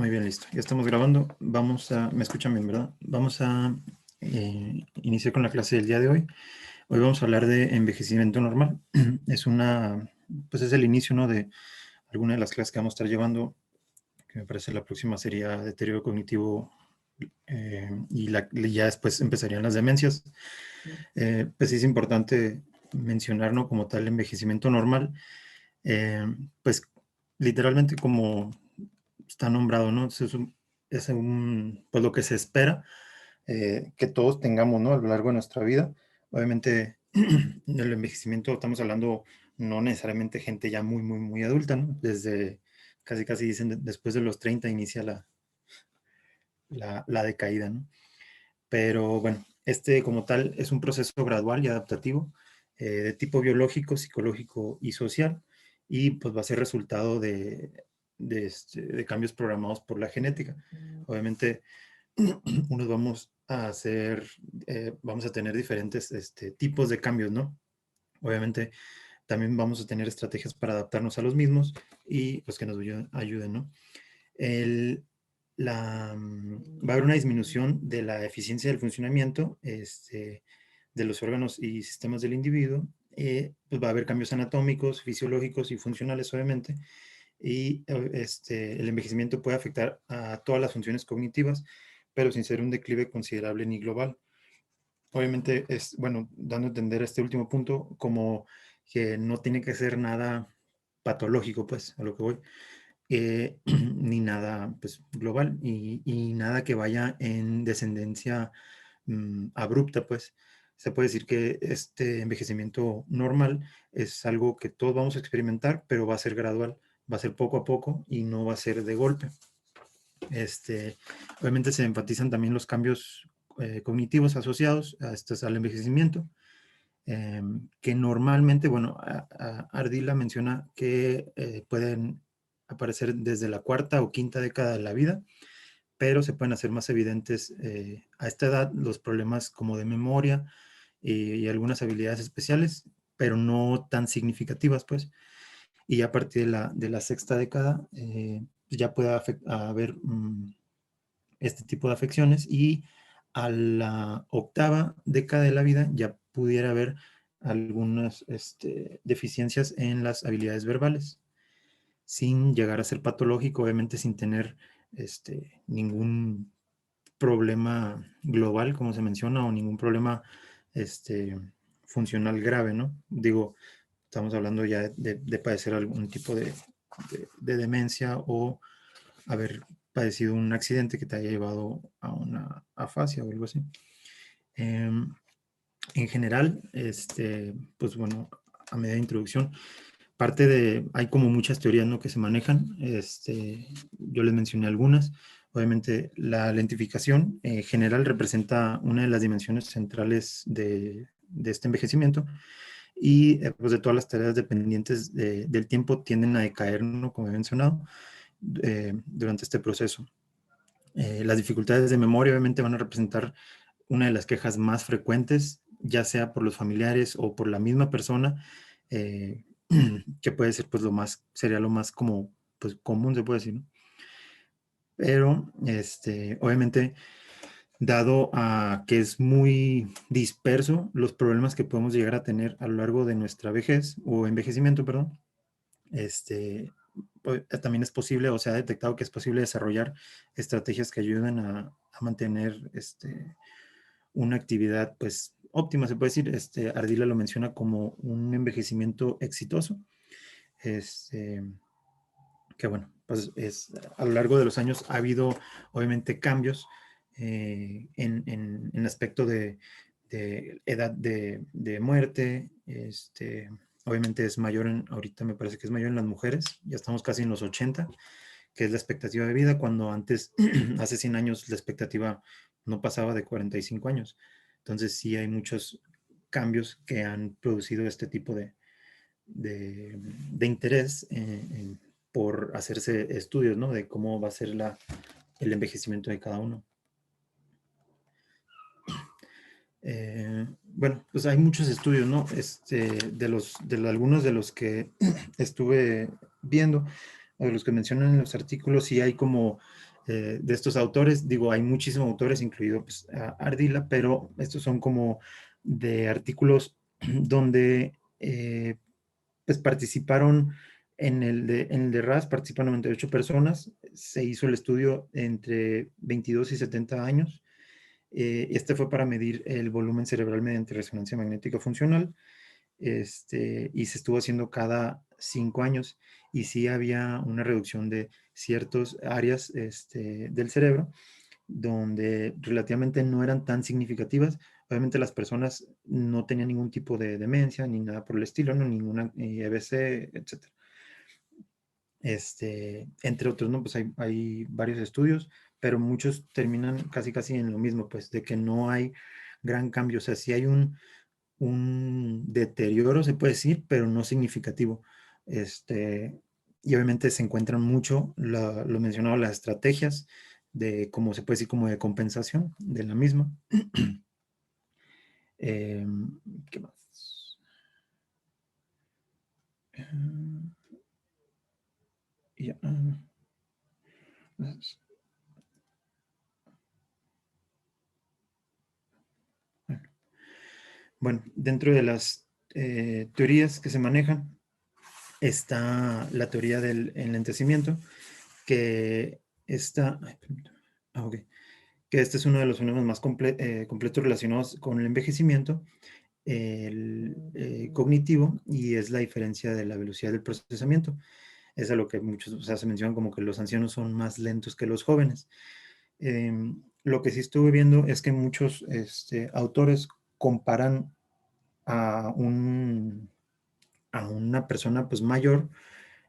Muy bien, listo. Ya estamos grabando. Me escuchan bien, ¿verdad? Vamos a iniciar con la clase del día de hoy. Hoy vamos a hablar de envejecimiento normal. Pues es el inicio, ¿no? De alguna de las clases que vamos a estar llevando, que me parece la próxima sería deterioro cognitivo y ya después empezarían las demencias. Pues sí es importante mencionar, ¿no? Como tal, envejecimiento normal. Pues literalmente como está nombrado, ¿no? Pues lo que se espera que todos tengamos, ¿no? A lo largo de nuestra vida. Obviamente, el envejecimiento, estamos hablando no necesariamente gente ya muy, muy, muy adulta, ¿no? Desde casi, casi dicen, después de los 30 inicia la decaída, ¿no? Pero bueno, este como tal es un proceso gradual y adaptativo de tipo biológico, psicológico y social, y pues va a ser resultado de cambios programados por la genética. Obviamente, unos vamos a tener diferentes tipos de cambios, ¿no? Obviamente, también vamos a tener estrategias para adaptarnos a los mismos y pues que nos ayuden, ¿no? El, Va a haber una disminución de la eficiencia del funcionamiento de los órganos y sistemas del individuo. Pues va a haber cambios anatómicos, fisiológicos y funcionales, obviamente. Y el envejecimiento puede afectar a todas las funciones cognitivas, pero sin ser un declive considerable ni global. Obviamente es, bueno, dando a entender este último punto como que no tiene que ser nada patológico, pues, a lo que voy, ni nada, pues, global y nada que vaya en descendencia abrupta, pues. Se puede decir que este envejecimiento normal es algo que todos vamos a experimentar, pero va a ser gradual, va a ser poco a poco y no va a ser de golpe. Obviamente se enfatizan también los cambios cognitivos asociados al envejecimiento, que normalmente, bueno, Ardila menciona que pueden aparecer desde la cuarta o quinta década de la vida, pero se pueden hacer más evidentes a esta edad los problemas como de memoria y algunas habilidades especiales, pero no tan significativas, pues. Y a partir de la sexta década ya puede haber este tipo de afecciones y a la octava década de la vida ya pudiera haber algunas deficiencias en las habilidades verbales, sin llegar a ser patológico, obviamente sin tener ningún problema global, como se menciona, o ningún problema este, funcional grave, ¿no? Digo, estamos hablando ya de padecer algún tipo de demencia o haber padecido un accidente que te haya llevado a una afasia o algo así. En general, pues bueno, a medida de introducción, hay como muchas teorías, ¿no?, que se manejan. Yo les mencioné algunas. Obviamente, la lentificación general representa una de las dimensiones centrales de este envejecimiento y pues de todas las tareas dependientes del tiempo tienden a decaer, ¿no?, como he mencionado, durante este proceso. Las dificultades de memoria obviamente van a representar una de las quejas más frecuentes, ya sea por los familiares o por la misma persona, eh, que puede ser pues sería lo más como pues común, se puede decir, ¿no? Pero obviamente, dado a que es muy disperso los problemas que podemos llegar a tener a lo largo de nuestra vejez o envejecimiento, perdón, también es posible, o se ha detectado que es posible desarrollar estrategias que ayuden a mantener una actividad pues óptima, se puede decir. Ardila lo menciona como un envejecimiento exitoso, este, que bueno, pues a lo largo de los años ha habido obviamente cambios en aspecto de edad de muerte. Obviamente es mayor ahorita me parece que es mayor en las mujeres, ya estamos casi en los 80, que es la expectativa de vida, cuando antes, hace 100 años, la expectativa no pasaba de 45 años. Entonces sí hay muchos cambios que han producido este tipo de interés por hacerse estudios, ¿no?, de cómo va a ser el envejecimiento de cada uno. Bueno, pues hay muchos estudios, ¿no? Algunos de los que estuve viendo, o de los que mencionan en los artículos, sí hay como de estos autores, digo, hay muchísimos autores, incluido pues, Ardila, pero estos son como de artículos donde pues participaron en el de RAS, participan 98 personas, se hizo el estudio entre 22 y 70 años. Este fue para medir el volumen cerebral mediante resonancia magnética funcional, y se estuvo haciendo cada 5 años, y sí había una reducción de ciertas áreas del cerebro, donde relativamente no eran tan significativas. Obviamente las personas no tenían ningún tipo de demencia, ni nada por el estilo, no ninguna EBC, etc. Entre otros, ¿no? Pues hay varios estudios, pero muchos terminan casi casi en lo mismo, pues de que no hay gran cambio. O sea, sí hay un deterioro, se puede decir, pero no significativo. Y obviamente se encuentran mucho, lo mencionaba, las estrategias de, como se puede decir, como de compensación de la misma. ¿Qué más? Ya, bueno, dentro de las teorías que se manejan está la teoría del enlentecimiento, que está, ok, que este es uno de los fenómenos más completos relacionados con el envejecimiento, el cognitivo, y es la diferencia de la velocidad del procesamiento. Es a lo que muchos, o sea, se mencionan como que los ancianos son más lentos que los jóvenes. Lo que sí estuve viendo es que muchos autores comparan a, a una persona pues mayor,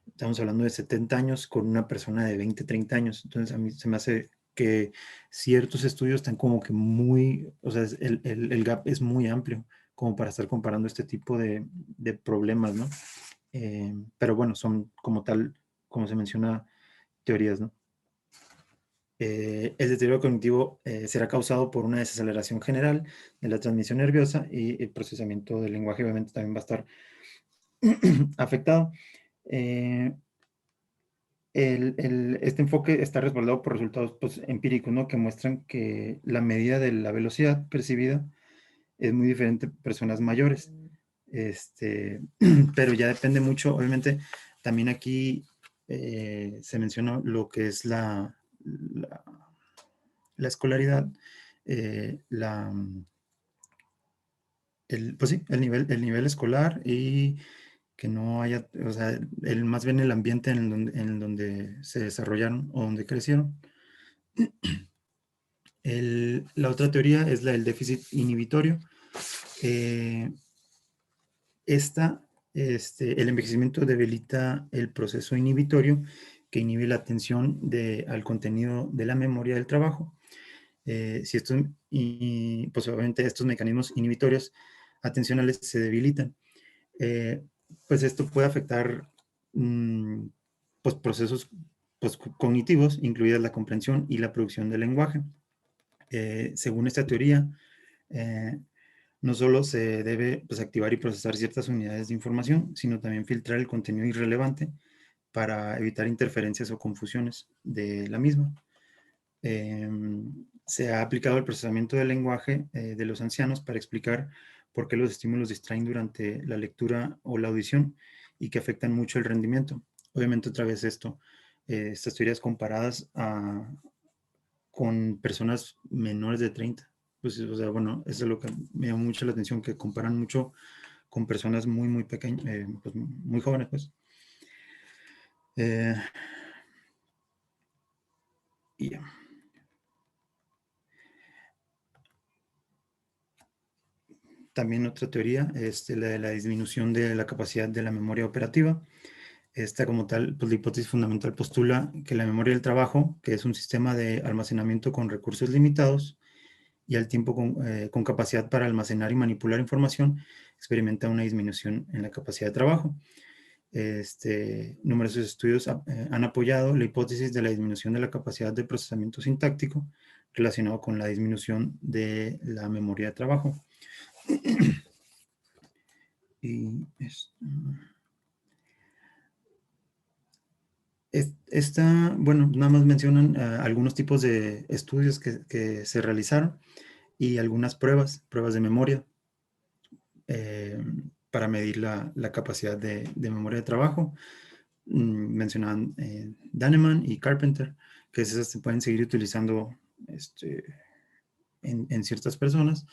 estamos hablando de 70 años, con una persona de 20, 30 años. Entonces a mí se me hace que ciertos estudios están como que muy, o sea, el gap es muy amplio como para estar comparando este tipo de problemas, ¿no? Pero bueno, son como tal, como se menciona, teorías, ¿no? El deterioro cognitivo será causado por una desaceleración general de la transmisión nerviosa, y el procesamiento del lenguaje obviamente también va a estar afectado. Eh, este enfoque está respaldado por resultados pues, empíricos, ¿no? Que muestran que la medida de la velocidad percibida es muy diferente en personas mayores. Pero ya depende mucho, obviamente, también aquí se menciona lo que es la escolaridad, pues sí, el nivel escolar, y que no haya, o sea, más bien el ambiente en donde se desarrollaron o donde crecieron. La otra teoría es la del déficit inhibitorio. Eh, el envejecimiento debilita el proceso inhibitorio que inhibe la atención al contenido de la memoria del trabajo. Si estos, y pues obviamente estos mecanismos inhibitorios atencionales se debilitan, eh, pues esto puede afectar pues procesos pues, cognitivos, incluida la comprensión y la producción del lenguaje. Según esta teoría, eh, no solo se debe pues, activar y procesar ciertas unidades de información, sino también filtrar el contenido irrelevante para evitar interferencias o confusiones de la misma. Se ha aplicado el procesamiento del lenguaje de los ancianos para explicar por qué los estímulos distraen durante la lectura o la audición y que afectan mucho el rendimiento. Obviamente, otra vez estas teorías comparadas con personas menores de 30. Pues, o sea, bueno, eso es lo que me llama mucho la atención, que comparan mucho con personas muy, muy pequeñas, pues, muy jóvenes, pues. Eh, y ya. También otra teoría es la de la disminución de la capacidad de la memoria operativa. Esta como tal, pues la hipótesis fundamental postula que la memoria del trabajo, que es un sistema de almacenamiento con recursos limitados y al tiempo con capacidad para almacenar y manipular información, experimenta una disminución en la capacidad de trabajo. Numerosos estudios han apoyado la hipótesis de la disminución de la capacidad de procesamiento sintáctico relacionado con la disminución de la memoria de trabajo. Y Bueno, nada más mencionan algunos tipos de estudios que se realizaron y algunas pruebas de memoria eh, para medir la capacidad de memoria de trabajo. Mencionaban Daneman y Carpenter, que esas se pueden seguir utilizando en ciertas personas.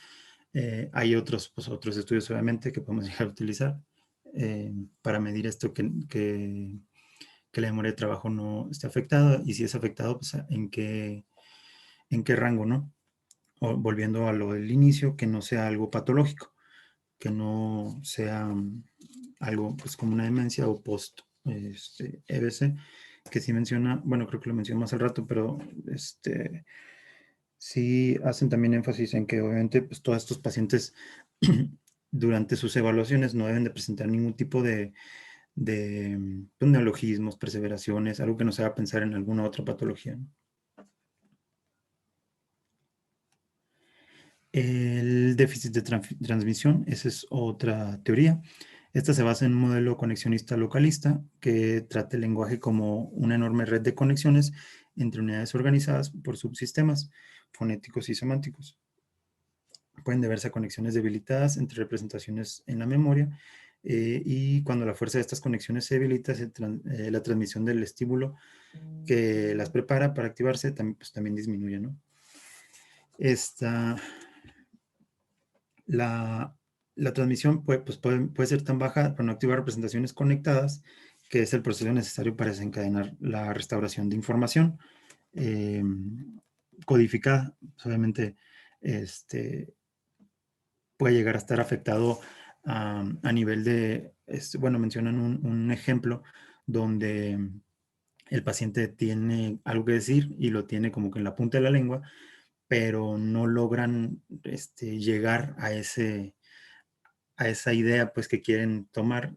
Hay otros estudios, obviamente, que podemos llegar a utilizar para medir esto, que la memoria de trabajo no esté afectada, y si es afectado, pues en qué rango, ¿no? O, volviendo a lo del inicio, que no sea algo patológico, que no sea algo pues como una demencia o post EBC, que sí menciona, bueno, creo que lo menciono más al rato, pero sí hacen también énfasis en que obviamente pues todos estos pacientes durante sus evaluaciones no deben de presentar ningún tipo de pues, neologismos, perseveraciones, algo que nos haga pensar en alguna otra patología, ¿no? El déficit de transmisión, esa es otra teoría. Esta se basa en un modelo conexionista localista que trata el lenguaje como una enorme red de conexiones entre unidades organizadas por subsistemas fonéticos y semánticos. Pueden deberse a conexiones debilitadas entre representaciones en la memoria, y cuando la fuerza de estas conexiones se debilita, la transmisión del estímulo que las prepara para activarse también disminuye, ¿no? Esta, la, la transmisión puede ser tan baja para no activar representaciones conectadas, que es el proceso necesario para desencadenar la restauración de información eh, codificada. Pues, obviamente, este, puede llegar a estar afectado a nivel de, bueno, mencionan un ejemplo donde el paciente tiene algo que decir y lo tiene como que en la punta de la lengua, pero no logran llegar a esa idea pues que quieren tomar,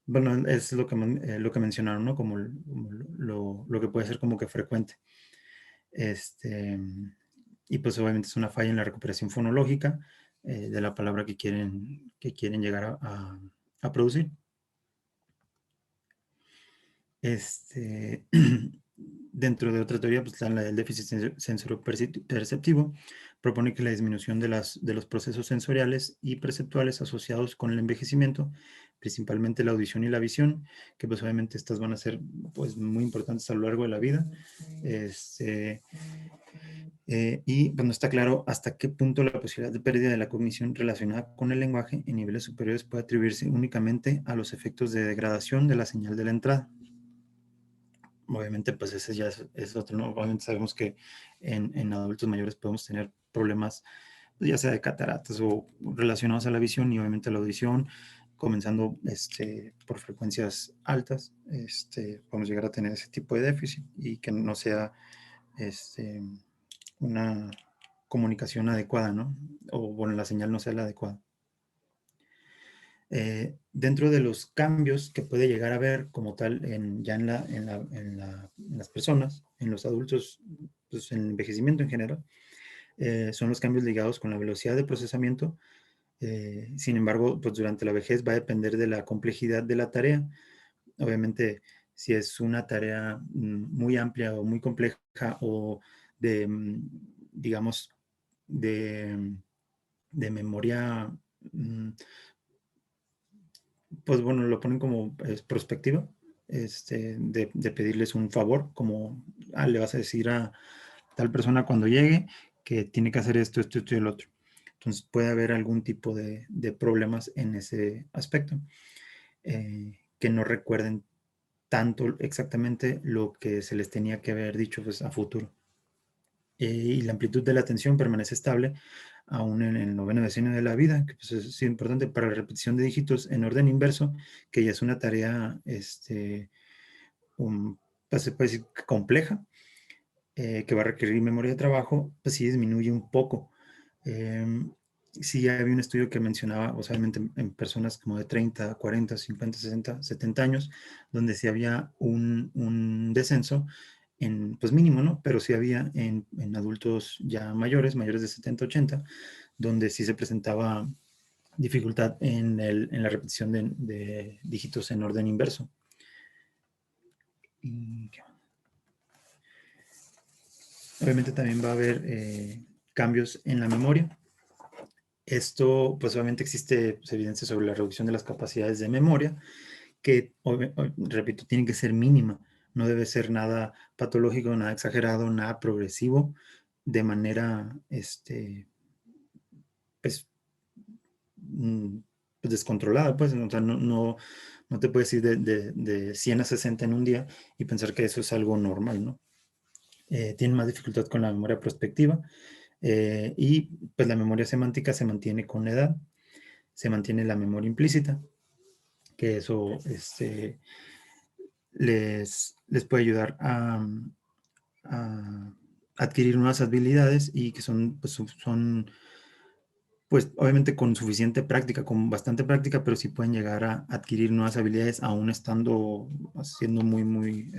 bueno, es lo que mencionaron, ¿no? Como lo que puede ser como que frecuente. Este, y pues obviamente es una falla en la recuperación fonológica de la palabra que quieren llegar a producir. Dentro de otra teoría, pues está la del déficit sensoro-perceptivo, propone que la disminución de los procesos sensoriales y perceptuales asociados con el envejecimiento, principalmente la audición y la visión, que pues obviamente estas van a ser pues muy importantes a lo largo de la vida, y pues no está claro hasta qué punto la posibilidad de pérdida de la cognición relacionada con el lenguaje en niveles superiores puede atribuirse únicamente a los efectos de degradación de la señal de la entrada. Obviamente, pues ese ya es otro, ¿no? Obviamente sabemos que en adultos mayores podemos tener problemas, pues, ya sea de cataratas o relacionados a la visión y obviamente a la audición, comenzando por frecuencias altas, podemos llegar a tener ese tipo de déficit y que no sea este, una comunicación adecuada, ¿no? O bueno, la señal no sea la adecuada. Dentro de los cambios que puede llegar a haber como tal ya en las personas, en los adultos, pues en el envejecimiento en general, son los cambios ligados con la velocidad de procesamiento. Sin embargo, pues durante la vejez va a depender de la complejidad de la tarea. Obviamente, si es una tarea muy amplia o muy compleja o de, digamos, de, de memoria, pues bueno, lo ponen como perspectiva, de pedirles un favor, como le vas a decir a tal persona cuando llegue que tiene que hacer esto y el otro. Entonces puede haber algún tipo de problemas en ese aspecto, que no recuerden tanto exactamente lo que se les tenía que haber dicho pues, a futuro. Y la amplitud de la atención permanece estable aún en el noveno decenio de la vida, que pues, es importante para la repetición de dígitos en orden inverso, que ya es una tarea pues, se puede decir compleja, que va a requerir memoria de trabajo, pues sí disminuye un poco. Sí, había un estudio que mencionaba, o sea, obviamente en personas como de 30, 40, 50, 60, 70 años, donde sí había un descenso pues mínimo, ¿no? Pero sí había en adultos ya mayores de 70, 80, donde sí se presentaba dificultad en la repetición de dígitos en orden inverso. Y obviamente también va a haber cambios en la memoria. Esto, pues obviamente existe pues, evidencia sobre la reducción de las capacidades de memoria, que, repito, tiene que ser mínima. No debe ser nada patológico, nada exagerado, nada progresivo, de manera, pues, mm, pues, descontrolada, pues, o sea, no te puedes ir de 100 a 60 en un día y pensar que eso es algo normal, ¿no? Tienen más dificultad con la memoria prospectiva y pues la memoria semántica se mantiene con la edad, se mantiene la memoria implícita, que eso les puede ayudar a adquirir nuevas habilidades y que pues obviamente con suficiente práctica, con bastante práctica, pero sí pueden llegar a adquirir nuevas habilidades aún estando, siendo muy, muy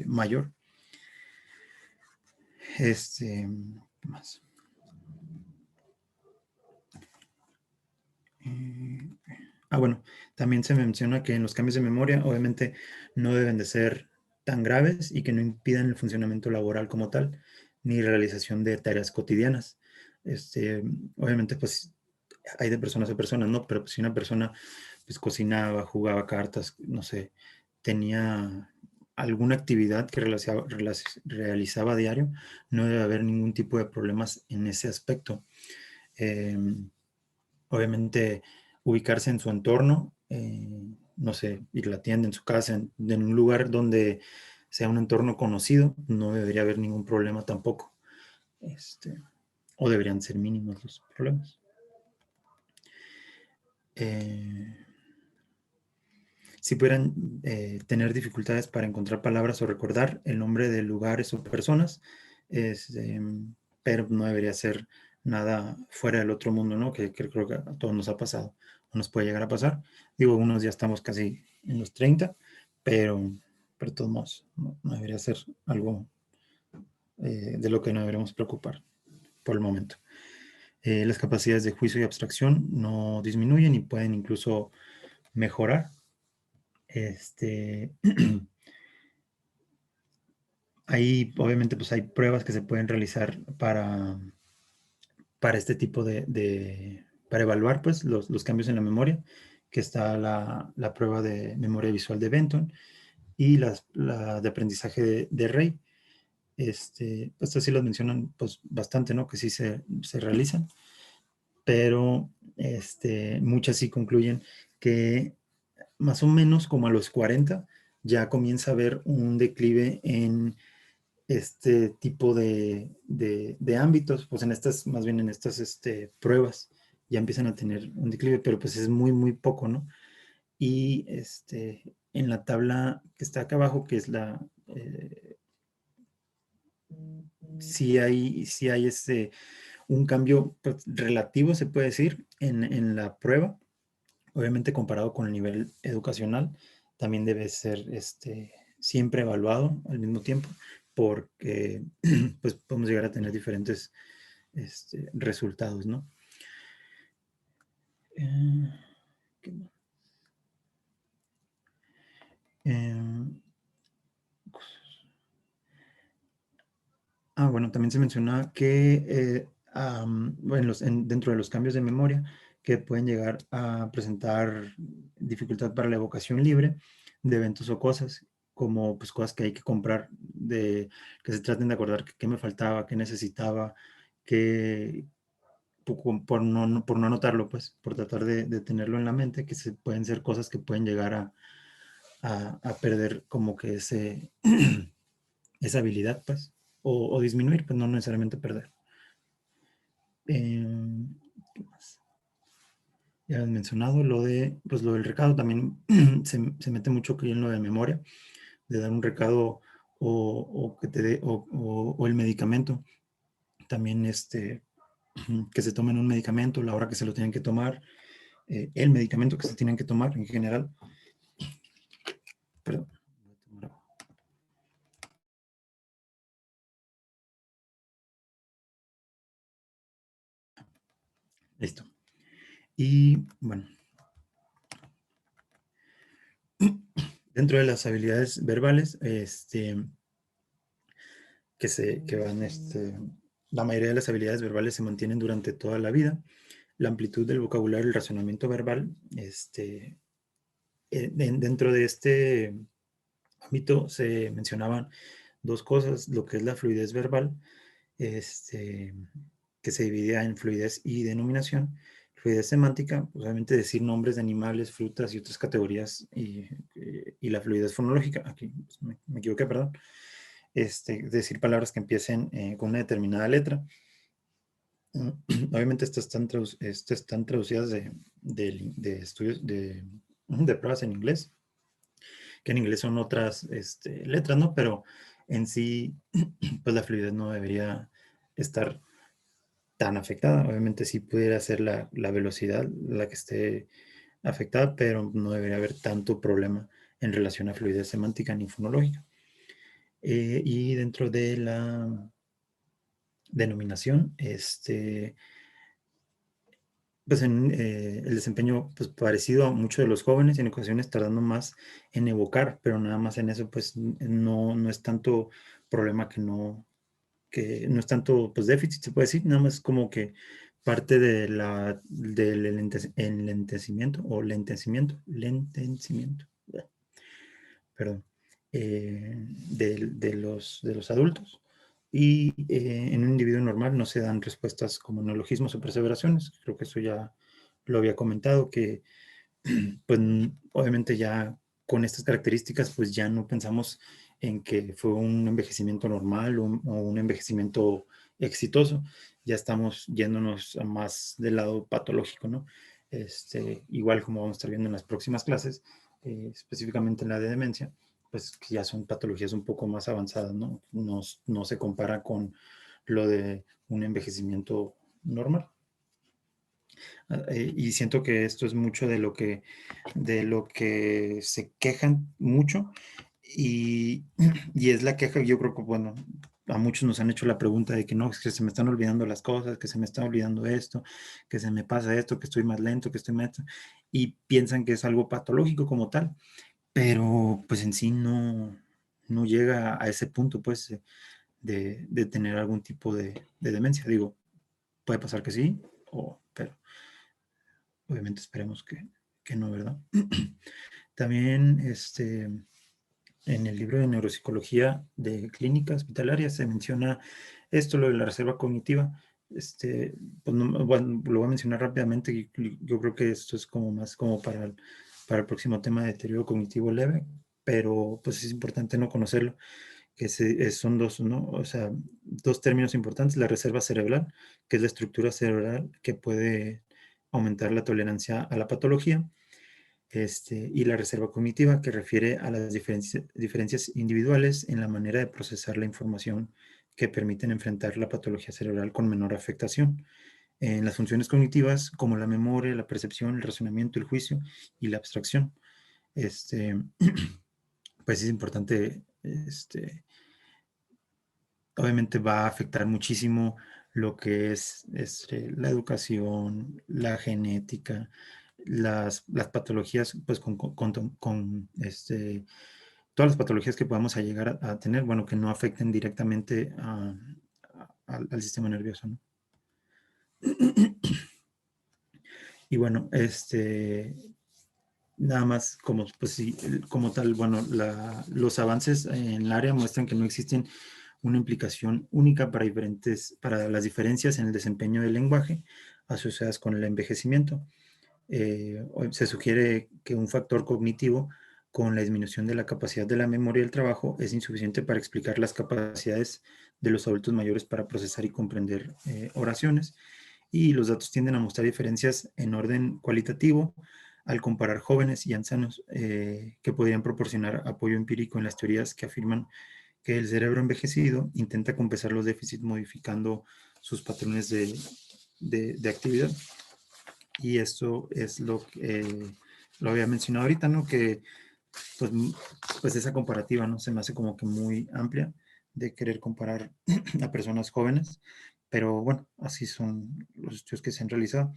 mayor. ¿Qué más? Bueno, también se menciona que en los cambios de memoria, obviamente, no deben de ser tan graves y que no impidan el funcionamiento laboral como tal, ni realización de tareas cotidianas. Obviamente, pues, hay de personas a personas, ¿no? Pero pues, si una persona, pues, cocinaba, jugaba cartas, no sé, tenía alguna actividad que realizaba a diario, no debe haber ningún tipo de problemas en ese aspecto. Obviamente ubicarse en su entorno, no sé, ir a la tienda, en su casa, en un lugar donde sea un entorno conocido, no debería haber ningún problema tampoco. O deberían ser mínimos los problemas. Si pudieran tener dificultades para encontrar palabras o recordar el nombre de lugares o personas, pero no debería ser nada fuera del otro mundo, ¿no? Que creo que a todos nos ha pasado, o nos puede llegar a pasar. Digo, unos ya estamos casi en los 30, pero de todos modos, no debería ser algo de lo que no deberíamos preocupar por el momento. Las capacidades de juicio y abstracción no disminuyen y pueden incluso mejorar. Ahí, obviamente, pues hay pruebas que se pueden realizar para este tipo para evaluar pues los cambios en la memoria, que está la prueba de memoria visual de Benton y la de aprendizaje de Rey. Pues así los mencionan pues bastante, ¿no? Que sí se realizan, pero muchas sí concluyen que más o menos como a los 40 ya comienza a haber un declive en este tipo de ámbitos, pues más bien en estas pruebas, ya empiezan a tener un declive, pero pues es muy, muy poco, ¿no? Y en la tabla que está acá abajo, que es sí hay un cambio pues, relativo, se puede decir, en la prueba, obviamente comparado con el nivel educacional, también debe ser siempre evaluado al mismo tiempo, porque pues podemos llegar a tener diferentes resultados, ¿no? ¿Qué más? Bueno, también se menciona que dentro de los cambios de memoria que pueden llegar a presentar dificultad para la evocación libre de eventos o cosas, como pues cosas que hay que comprar, que se traten de acordar qué me faltaba, qué necesitaba, que por no anotarlo, pues, por tratar de tenerlo en la mente, que pueden ser cosas que pueden llegar a perder como que esa habilidad, pues, o disminuir, pues no necesariamente perder. ¿Qué más? Ya han mencionado pues lo del recado, también se mete mucho que en lo de memoria, de dar un recado o que te dé, o el medicamento, también que se tomen un medicamento, la hora que se lo tienen que tomar, el medicamento que se tienen que tomar en general. Perdón. Listo. Y bueno, dentro de las habilidades verbales, la mayoría de las habilidades verbales se mantienen durante toda la vida. La amplitud del vocabulario y el razonamiento verbal, dentro de este ámbito se mencionaban dos cosas, lo que es la fluidez verbal, que se dividía en fluidez y denominación. Fluidez semántica, pues, obviamente decir nombres de animales, frutas y otras categorías, y la fluidez fonológica, aquí pues, me equivoqué, perdón, decir palabras que empiecen con una determinada letra. Obviamente estas están traducidas de estudios de pruebas en inglés, que en inglés son otras letras, ¿no? Pero en sí, pues la fluidez no debería estar tan afectada. Obviamente sí pudiera ser la velocidad la que esté afectada, pero no debería haber tanto problema en relación a fluidez semántica ni fonológica. Y dentro de la denominación, pues el desempeño pues parecido a muchos de los jóvenes, en ocasiones tardando más en evocar, pero nada más en eso pues no es tanto problema que no es tanto pues déficit, se puede decir, nada más como que parte del enlentecimiento o lentecimiento, perdón, de los adultos. Y en un individuo normal no se dan respuestas como neologismos o perseveraciones. Creo que eso ya lo había comentado, que pues obviamente ya con estas características pues ya no pensamos en que fue un envejecimiento normal o un envejecimiento exitoso. Ya estamos yéndonos a más del lado patológico, ¿no? Igual como vamos a estar viendo en las próximas clases, específicamente en la de demencia, pues que ya son patologías un poco más avanzadas, ¿no? No se compara con lo de un envejecimiento normal. Y siento que esto es mucho de lo que se quejan mucho y, y es la queja, yo creo que, bueno, a muchos nos han hecho la pregunta de que no, es que se me están olvidando las cosas, que se me está olvidando esto, que se me pasa esto, que estoy más lento, que estoy más... Y piensan que es algo patológico como tal, pero pues en sí no llega a ese punto, pues, de tener algún tipo de demencia. Digo, puede pasar que sí, pero obviamente esperemos que no, ¿verdad? También en el libro de neuropsicología de clínica hospitalaria se menciona esto, lo de la reserva cognitiva. Pues bueno, lo voy a mencionar rápidamente y yo creo que esto es como más como para el próximo tema de deterioro cognitivo leve, pero pues es importante no conocerlo, que son dos, ¿no? O sea, dos términos importantes, la reserva cerebral, que es la estructura cerebral que puede aumentar la tolerancia a la patología, y la reserva cognitiva, que refiere a las diferencias individuales en la manera de procesar la información que permiten enfrentar la patología cerebral con menor afectación. En las funciones cognitivas, como la memoria, la percepción, el razonamiento, el juicio y la abstracción, pues es importante, obviamente va a afectar muchísimo lo que es la educación, la genética, las patologías, pues todas las patologías que podamos llegar a tener, bueno, que no afecten directamente al sistema nervioso, ¿no? Y bueno, nada más como, pues, sí, como tal, bueno, los avances en el área muestran que no existen una implicación única para las diferencias en el desempeño del lenguaje asociadas con el envejecimiento. Se sugiere que un factor cognitivo con la disminución de la capacidad de la memoria del trabajo es insuficiente para explicar las capacidades de los adultos mayores para procesar y comprender oraciones, y los datos tienden a mostrar diferencias en orden cualitativo al comparar jóvenes y ancianos, que podrían proporcionar apoyo empírico en las teorías que afirman que el cerebro envejecido intenta compensar los déficits modificando sus patrones de actividad. Y esto es lo que lo había mencionado ahorita, ¿no? Que pues, pues esa comparativa, ¿no? Se me hace como que muy amplia de querer comparar a personas jóvenes, pero bueno, así son los estudios que se han realizado.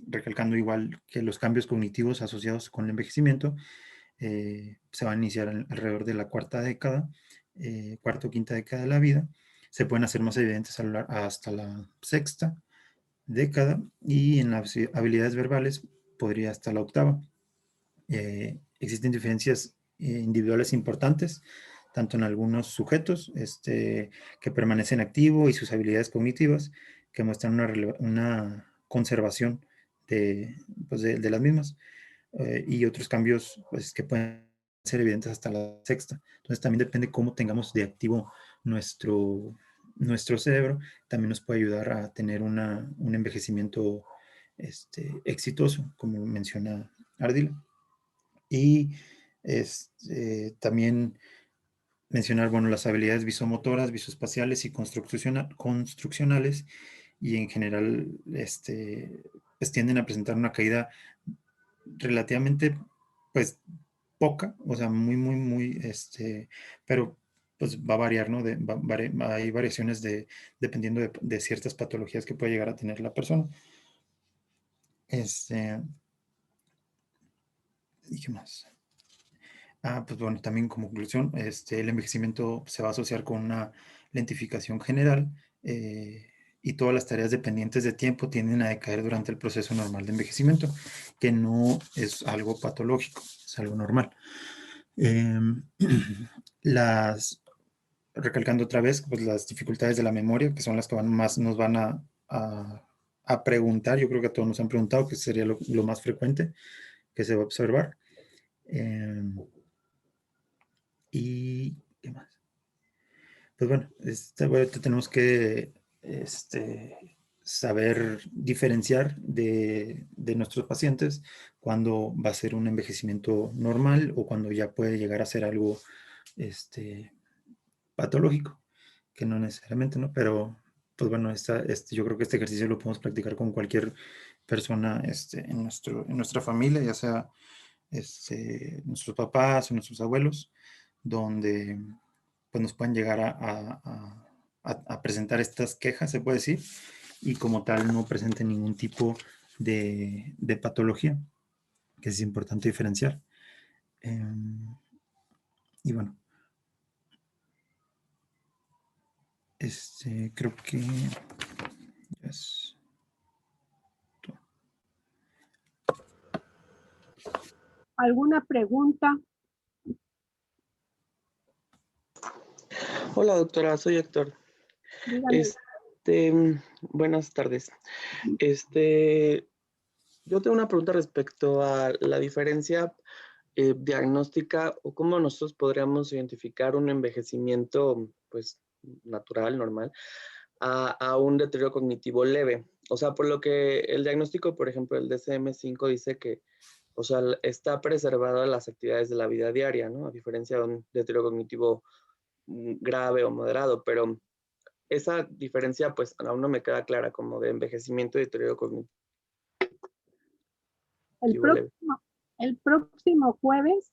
recalcando igual que los cambios cognitivos asociados con el envejecimiento se van a iniciar alrededor de la cuarta década, cuarta o quinta década de la vida. Se pueden hacer más evidentes hasta la sexta década y en las habilidades verbales podría hasta la octava. Existen diferencias individuales importantes, tanto en algunos sujetos que permanecen activos y sus habilidades cognitivas que muestran una conservación pues de las mismas, y otros cambios pues, que pueden ser evidentes hasta la sexta. Entonces también depende cómo tengamos de activo nuestro cerebro, también nos puede ayudar a tener un envejecimiento exitoso, como menciona Ardila. Y también mencionar, bueno, las habilidades visomotoras, visoespaciales y construccionales, y en general, pues tienden a presentar una caída relativamente, pues, poca, o sea, muy, pero pues va a variar, ¿no? Hay variaciones dependiendo de ciertas patologías que puede llegar a tener la persona. ¿Y qué más? Pues bueno, también como conclusión, el envejecimiento se va a asociar con una lentificación general, y todas las tareas dependientes de tiempo tienden a decaer durante el proceso normal de envejecimiento, que no es algo patológico, es algo normal. Recalcando otra vez, pues las dificultades de la memoria, que son las que nos van a preguntar, yo creo que a todos nos han preguntado, que sería lo más frecuente que se va a observar. ¿Y qué más? Pues bueno, tenemos que saber diferenciar de nuestros pacientes cuando va a ser un envejecimiento normal o cuando ya puede llegar a ser algo patológico, que no necesariamente, ¿no? Pero, pues bueno, yo creo que este ejercicio lo podemos practicar con cualquier persona en nuestra familia, ya sea nuestros papás o nuestros abuelos, donde pues nos pueden llegar a presentar estas quejas, se puede decir, y como tal no presenten ningún tipo de patología, que es importante diferenciar. Y bueno, creo que ya es todo. ¿Alguna pregunta? Hola doctora, soy Héctor. Dígame. Buenas tardes. Yo tengo una pregunta respecto a la diferencia diagnóstica o cómo nosotros podríamos identificar un envejecimiento, pues, natural, normal, a un deterioro cognitivo leve. O sea, por lo que el diagnóstico, por ejemplo, el DSM-5 dice que, o sea, está preservada las actividades de la vida diaria, ¿no? A diferencia de un deterioro cognitivo grave o moderado, pero esa diferencia, pues, aún no me queda clara, como de envejecimiento y deterioro cognitivo leve. El próximo jueves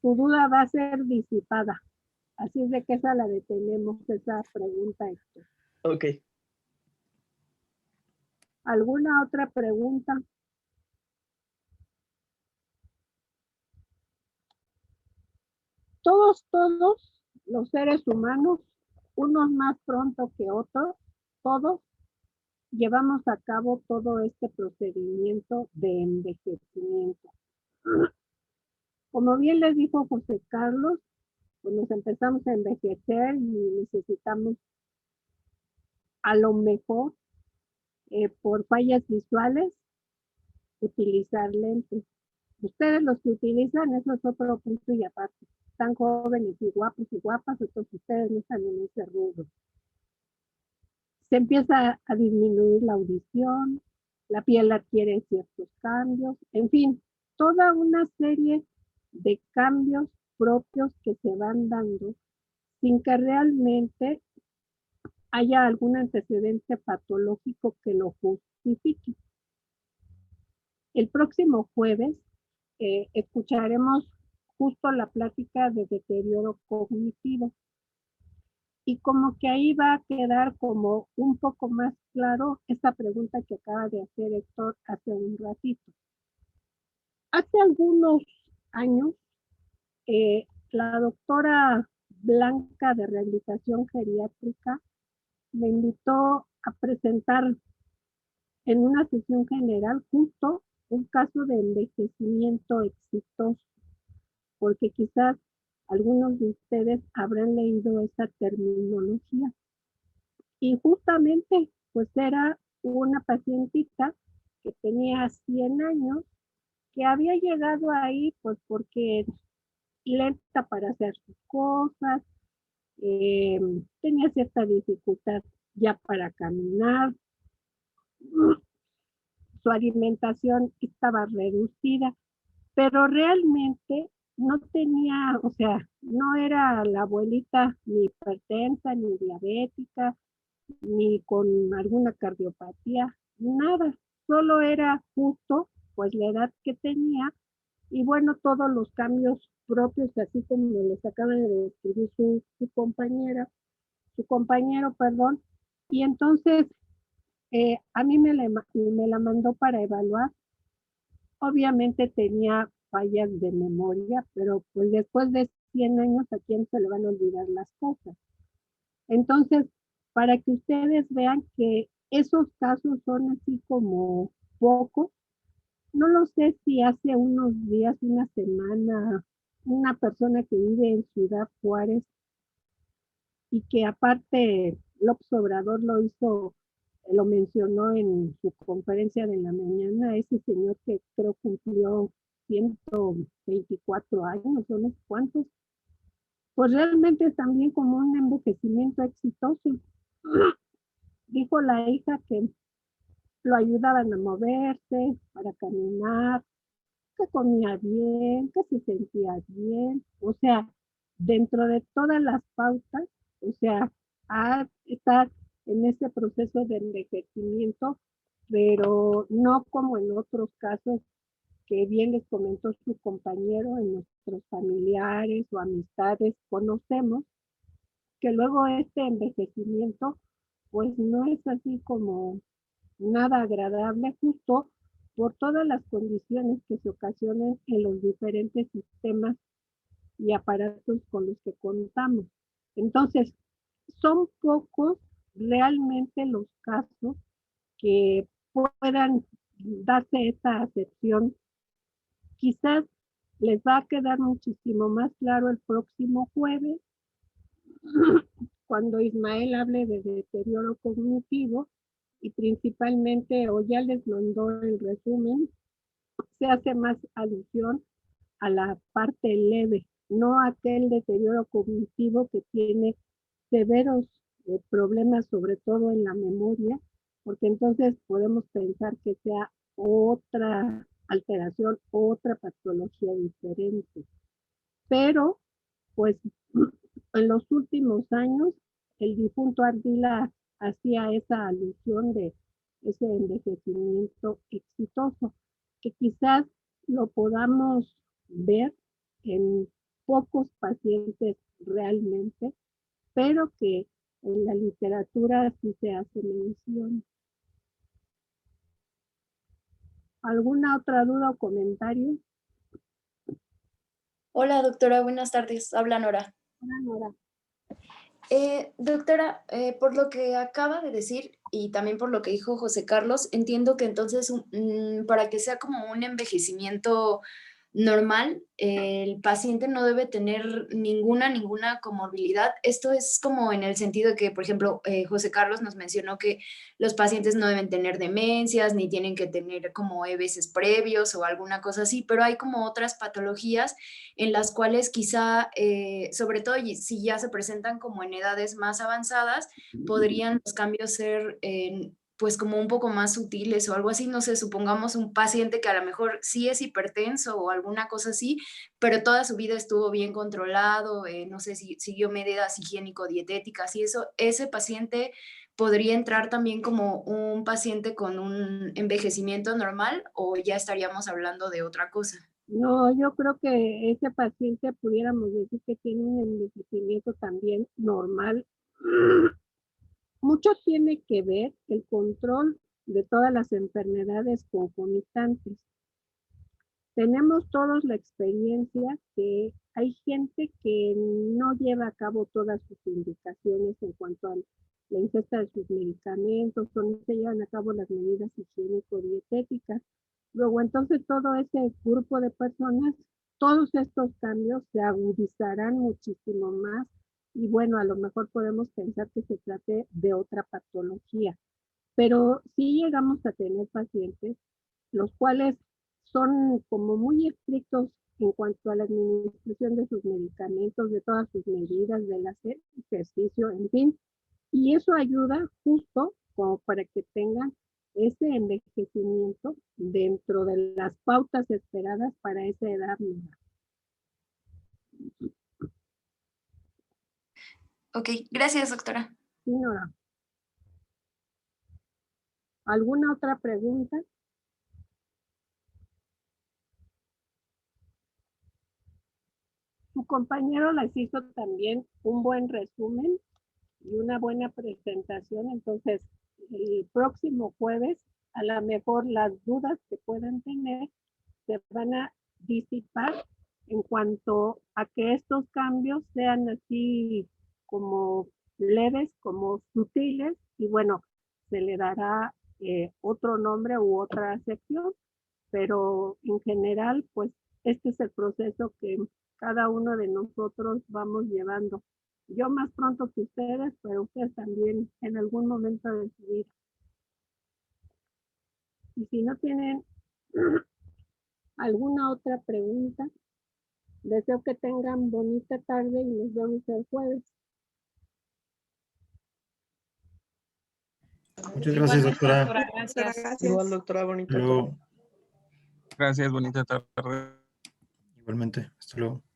tu duda va a ser disipada. Así es de que esa la detenemos, esa pregunta, Héctor. Ok. ¿Alguna otra pregunta? Todos los seres humanos, unos más pronto que otros, todos llevamos a cabo todo este procedimiento de envejecimiento. Como bien les dijo José Carlos, pues nos empezamos a envejecer y necesitamos a lo mejor por fallas visuales utilizar lentes. Ustedes los que utilizan, eso es otro punto y aparte. Están jóvenes y guapas, entonces ustedes no están en ese rubro. Se empieza a disminuir la audición, la piel adquiere ciertos cambios, en fin, toda una serie de cambios propios que se van dando sin que realmente haya algún antecedente patológico que lo justifique. El próximo jueves escucharemos justo la plática de deterioro cognitivo. Y como que ahí va a quedar como un poco más claro esta pregunta que acaba de hacer Héctor hace un ratito. Hace algunos años, la doctora Blanca de Rehabilitación Geriátrica me invitó a presentar en una sesión general justo un caso de envejecimiento exitoso, porque quizás algunos de ustedes habrán leído esa terminología. Y justamente, pues era una pacientita que tenía 100 años, que había llegado ahí, pues porque lenta para hacer sus cosas, tenía cierta dificultad ya para caminar, su alimentación estaba reducida, pero realmente no tenía, o sea, no era la abuelita ni hipertensa, ni diabética, ni con alguna cardiopatía, nada, solo era justo pues la edad que tenía y bueno, todos los cambios propios, así como les acaba de describir su compañera, su compañero, perdón, y entonces a mí me la mandó para evaluar. Obviamente tenía fallas de memoria, pero pues después de 100 años, ¿a quién se le van a olvidar las cosas? Entonces, para que ustedes vean que esos casos son así como pocos, no lo sé si hace unos días, una semana, una persona que vive en Ciudad Juárez y que aparte López Obrador lo hizo, lo mencionó en su conferencia de la mañana, ese señor que creo cumplió 124 años, o no sé cuántos, pues realmente es también como un envejecimiento exitoso. Dijo la hija que lo ayudaban a moverse, para caminar, que comía bien, que se sentía bien, o sea, dentro de todas las pautas, o sea, a estar en ese proceso de envejecimiento, pero no como en otros casos que bien les comentó su compañero, en nuestros familiares o amistades conocemos, que luego este envejecimiento pues no es así como nada agradable justo por todas las condiciones que se ocasionan en los diferentes sistemas y aparatos con los que contamos. Entonces, son pocos realmente los casos que puedan darse esta acepción. Quizás les va a quedar muchísimo más claro el próximo jueves, cuando Ismael hable de deterioro cognitivo y principalmente, o ya les mandó el resumen, se hace más alusión a la parte leve, no a aquel deterioro cognitivo que tiene severos problemas, sobre todo en la memoria, porque entonces podemos pensar que sea otra alteración, otra patología diferente. Pero, pues, en los últimos años, el difunto Ardila hacía esa alusión de ese envejecimiento exitoso, que quizás lo podamos ver en pocos pacientes realmente, pero que en la literatura sí se hace mención. ¿Alguna otra duda o comentario? Hola, doctora, buenas tardes. Habla Nora. Hola, Nora. Doctora, por lo que acaba de decir y también por lo que dijo José Carlos, entiendo que entonces para que sea como un envejecimiento normal, el paciente no debe tener ninguna comorbilidad. Esto es como en el sentido de que, por ejemplo, José Carlos nos mencionó que los pacientes no deben tener demencias ni tienen que tener como EBS previos o alguna cosa así, pero hay como otras patologías en las cuales quizá, sobre todo si ya se presentan como en edades más avanzadas, podrían los cambios ser pues como un poco más sutiles o algo así, no sé, supongamos un paciente que a lo mejor sí es hipertenso o alguna cosa así, pero toda su vida estuvo bien controlado, no sé si siguió medidas higiénico-dietéticas y eso, ese paciente podría entrar también como un paciente con un envejecimiento normal o ya estaríamos hablando de otra cosa. No, yo creo que ese paciente pudiéramos decir que tiene un envejecimiento también normal, mucho tiene que ver el control de todas las enfermedades concomitantes. Tenemos todos la experiencia que hay gente que no lleva a cabo todas sus indicaciones en cuanto a la ingesta de sus medicamentos, o no se llevan a cabo las medidas higiénico-dietéticas. Luego, entonces, todo ese grupo de personas, todos estos cambios se agudizarán muchísimo más y bueno, a lo mejor podemos pensar que se trate de otra patología. Pero sí llegamos a tener pacientes los cuales son como muy estrictos en cuanto a la administración de sus medicamentos, de todas sus medidas, del hacer ejercicio, en fin. Y eso ayuda justo como para que tengan ese envejecimiento dentro de las pautas esperadas para esa edad nueva. Ok, gracias, doctora. Sí, Nora. ¿Alguna otra pregunta? Su compañero les hizo también un buen resumen y una buena presentación, entonces el próximo jueves a lo mejor las dudas que puedan tener se van a disipar en cuanto a que estos cambios sean así como leves, como sutiles y bueno, se le dará otro nombre u otra sección, pero en general pues este es el proceso que cada uno de nosotros vamos llevando. Yo más pronto que ustedes, pero ustedes también en algún momento de su vida. Y si no tienen alguna otra pregunta, deseo que tengan bonita tarde y nos vemos el jueves. Muchas gracias, doctora. Gracias. Igual, doctora, bonita tarde. Luego, Gracias, bonita tarde. igualmente, hasta luego.